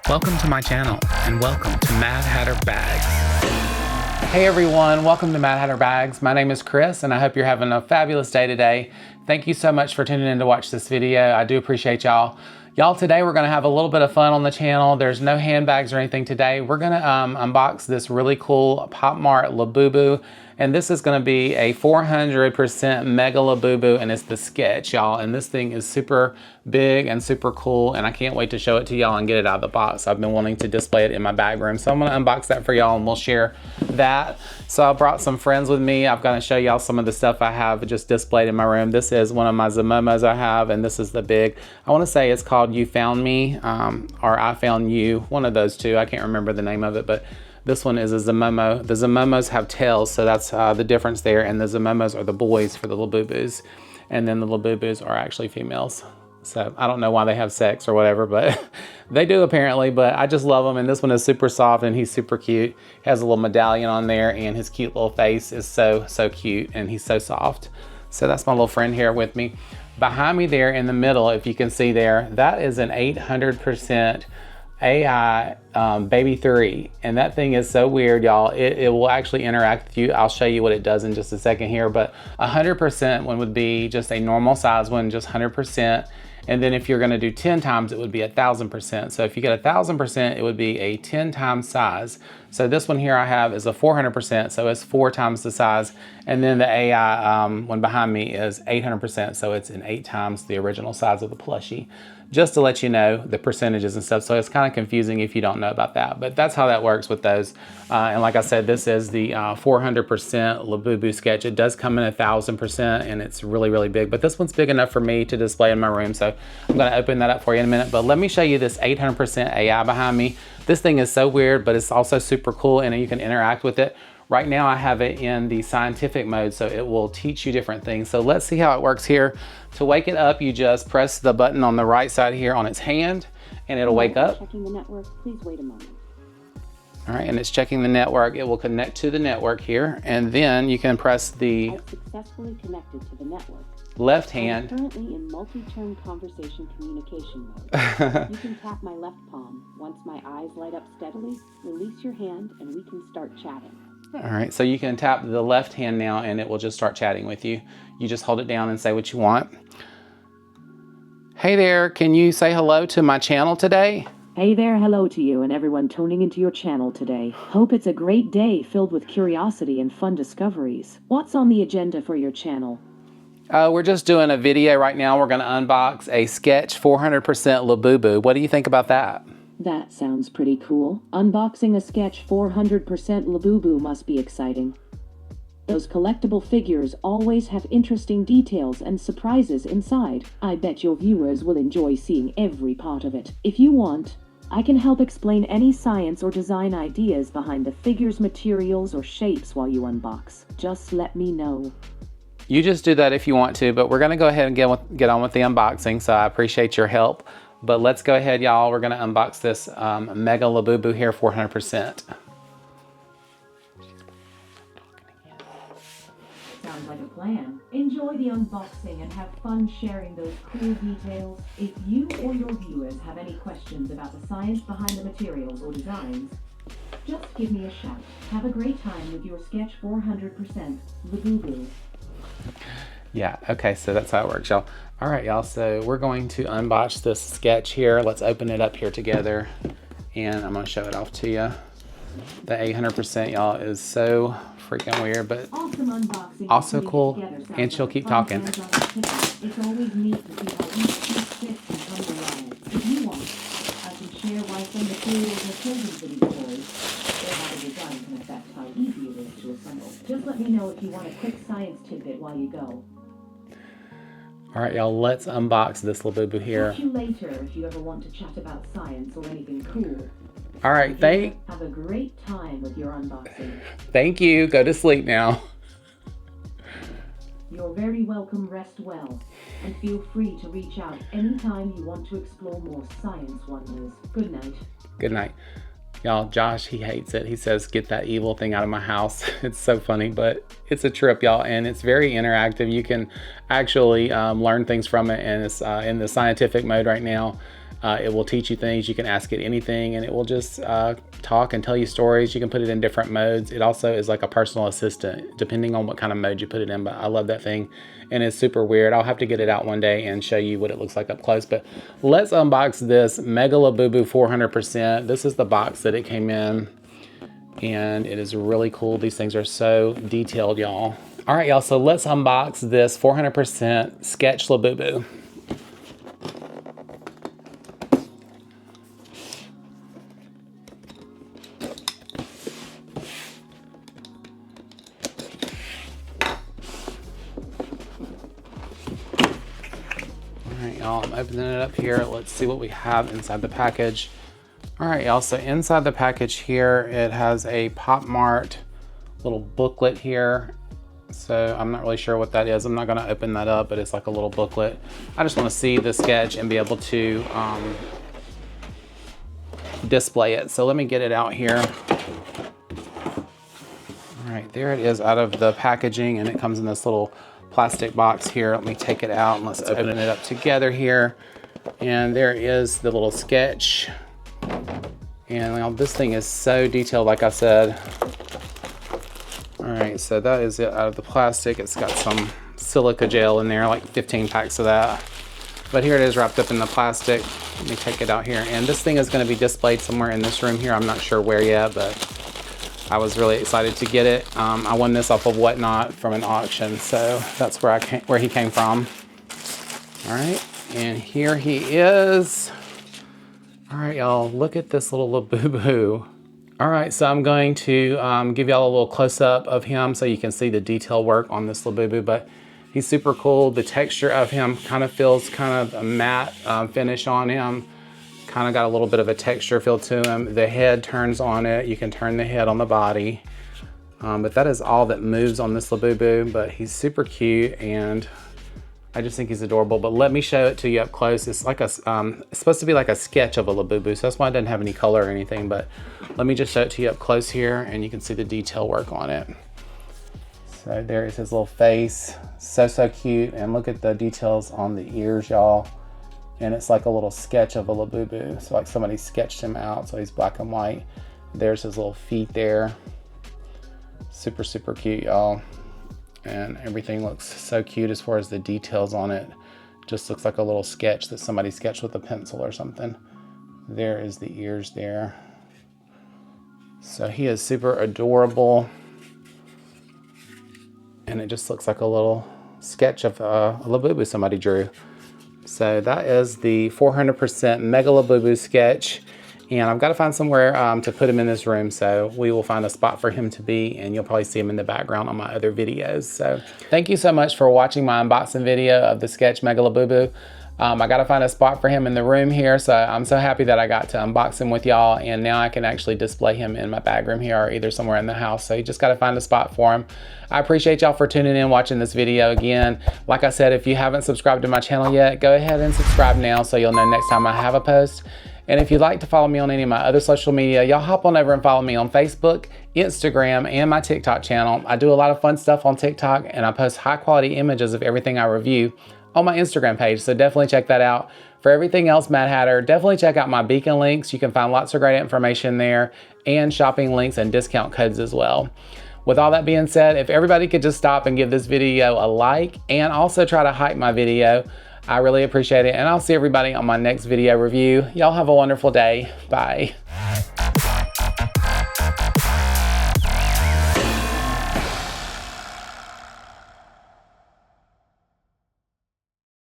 Welcome to my channel and welcome to Mad Hatter Bags. Hey everyone, welcome to Mad Hatter Bags. My name is Chris and I hope you're having a fabulous day today. Thank you so much for tuning in to watch this video. I do appreciate y'all. Y'all, today we're gonna have a little bit of fun on the channel. There's no handbags or anything today. We're gonna unbox this really cool Popmart Labubu. And this is gonna be a 400% Mega Labubu, and it's the Sketch, y'all. And this thing is super big and super cool, and I can't wait to show it to y'all and get it out of the box. I've been wanting to display it in my bag room, so I'm gonna unbox that for y'all and we'll share that. So I brought some friends with me. I'm gonna show y'all some of the stuff I have just displayed in my room. This is one of my Zamomos I have, and this is the big, I wanna say it's called You Found Me, or I Found You, one of those two. I can't remember the name of it, but this one is a Zamomo. The Zamomos have tails, so that's the difference there. And the Zamomos are the boys for the Labubus. And then the Labubus are actually females. So I don't know why they have sex or whatever, but they do apparently, but I just love them. And this one is super soft and he's super cute. He has a little medallion on there and his cute little face is so cute and he's so soft. So that's my little friend here with me. Behind me there in the middle, if you can see there, that is an 800% AI Baby 3, and that thing is so weird, y'all. It will actually interact with you. I'll show you what it does in just a second here, but 100% one would be just a normal size one, just 100%. And then if you're gonna do 10 times, it would be 1000%. So if you get 1000%, it would be a 10 times size. So this one here I have is a 400%, so it's 4 times the size. And then the AI one behind me is 800%, so it's an 8 times the original size of the plushie. Just to let you know the percentages and stuff. So it's kind of confusing if you don't know about that, but that's how that works with those. And like I said, this is the 400% Labubu Sketch. It does come in 1000% and it's really big, but this one's big enough for me to display in my room. So I'm gonna open that up for you in a minute, but let me show you this 800% AI behind me. This thing is so weird, but it's also super cool and you can interact with it. Right now I have it in the scientific mode, so it will teach you different things. So let's see how it works here. To wake it up, you just press the button on the right side here on its hand, and it'll wake up. Checking the network, please wait a moment. All right, and it's checking the network. It will connect to the network here, and then you can press the I've successfully connected to the network. left hand. I'm currently in multi-turn conversation communication mode. You can tap my left palm. Once my eyes light up steadily, release your hand and we can start chatting. All right, so you can tap the left hand now and it will just start chatting with you. You just hold it down and say what you want. Hey there, can you say hello to my channel today? Hey there, hello to you and everyone tuning into your channel today. Hope it's a great day filled with curiosity and fun discoveries. What's on the agenda for your channel? We're just doing a video right now. We're gonna unbox a Sketch 400% Labubu. What do you think about that? That sounds pretty cool. Unboxing a Sketch 400% Labubu must be exciting. Those collectible figures always have interesting details and surprises inside. I bet your viewers will enjoy seeing every part of it. If you want, I can help explain any science or design ideas behind the figure's materials or shapes while you unbox. Just let me know. You just do that if you want to, but we're gonna go ahead and get on with the unboxing, so I appreciate your help. But let's go ahead, y'all. We're gonna unbox this Mega Labubu here, 400%. Sounds like a plan. Enjoy the unboxing and have fun sharing those cool details. If you or your viewers have any questions about the science behind the materials or designs, just give me a shout. Have a great time with your Sketch 400% Labubu. Yeah, okay, so that's how it works, y'all. All right, y'all, so we're going to unbox this Sketch here. Let's open it up here together, and I'm gonna show it off to you. The 800%, y'all, is so freaking weird, but Awesome unboxing also cool, together sounds and she'll like keep fun talking. times on the ticket. It's always neat to see how each piece fits and comes alive. If you want, I can share why some materials are chosen for these toys, or how the design can affect how easy it is to assemble. Just let me know if you want a quick science tidbit while you go. All right, y'all, let's unbox this Labubu here. Catch you later if you ever want to chat about science or anything cool. All right, Have a great time with your unboxing. thank you. Go to sleep now. You're very welcome. Rest well. And feel free to reach out anytime you want to explore more science wonders. Good night. Good night. Y'all, Josh, he hates it. He says, get that evil thing out of my house. It's so funny, but It's a trip, y'all, and it's very interactive. You can actually learn things from it, and it's in the scientific mode right now. It will teach you things. You can ask it anything, and it will just talk and tell you stories. You can put it in different modes. It also is like a personal assistant, depending on what kind of mode you put it in. But I love that thing, and it's super weird. I'll have to get it out one day and show you what it looks like up close. But let's unbox this Mega Labubu 400%. This is the box that it came in, and it is really cool. These things are so detailed, y'all. All right, y'all, so let's unbox this 400% Sketch Labubu. Y'all, I'm opening it up here. Let's see what we have inside the package. All right, y'all, so inside the package here, it has a Popmart little booklet here. So I'm not really sure what that is. I'm not gonna open that up, but it's like a little booklet. I just wanna see the sketch and be able to display it. So let me get it out here. All right, there it is out of the packaging, and it comes in this little plastic box here. Let me take it out and let's open it up together here. And there is the little sketch. And now this thing is so detailed, like I said. All right, so that is it out of the plastic. It's got some silica gel in there, like 15 packs of that. But here it is wrapped up in the plastic. Let me take it out here. And this thing is gonna be displayed somewhere in this room here. I'm not sure where yet, but I was really excited to get it. I won this off of Whatnot from an auction, so that's where he came from. All right, and here he is. All right, y'all, look at this little Labubu. All right, so I'm going to give y'all a little close-up of him so you can see the detail work on this Labubu, but he's super cool. The texture of him kind of feels kind of a matte finish on him. Kind of got a little bit of a texture feel to him. The head turns on it. You can turn the head on the body. But that is all that moves on this Labubu, but he's super cute and I just think he's adorable. But let me show it to you up close. It's like a, it's supposed to be like a sketch of a Labubu, so that's why it doesn't have any color or anything, but let me just show it to you up close here and you can see the detail work on it. So there is his little face. So cute, and look at the details on the ears, y'all. And it's like a little sketch of a Labubu. So like somebody sketched him out, so he's black and white. There's his little feet there. Super cute, y'all. And everything looks so cute as far as the details on it. Just looks like a little sketch that somebody sketched with a pencil or something. There is the ears there. So he is super adorable. And it just looks like a little sketch of a Labubu somebody drew. So that is the 400% Mega Labubu sketch. And I've got to find somewhere to put him in this room. So we will find a spot for him to be, and you'll probably see him in the background on my other videos. So thank you so much for watching my unboxing video of the Sketch Mega Labubu. I got to find a spot for him in the room here. So I'm so happy that I got to unbox him with y'all. And now I can actually display him in my bag room here or either somewhere in the house. So you just got to find a spot for him. I appreciate y'all for tuning in, watching this video again. Like I said, if you haven't subscribed to my channel yet, go ahead and subscribe now so you'll know next time I have a post. And if you'd like to follow me on any of my other social media, y'all hop on over and follow me on Facebook, Instagram, and my TikTok channel. I do a lot of fun stuff on TikTok, and I post high quality images of everything I review on my Instagram page, so definitely check that out. For everything else Mad Hatter, definitely check out my Beacon links. You can find lots of great information there, and shopping links and discount codes as well. With all that being said, if everybody could just stop and give this video a like, and also try to hype my video, I really appreciate it, and I'll see everybody on my next video review. Y'all have a wonderful day. Bye.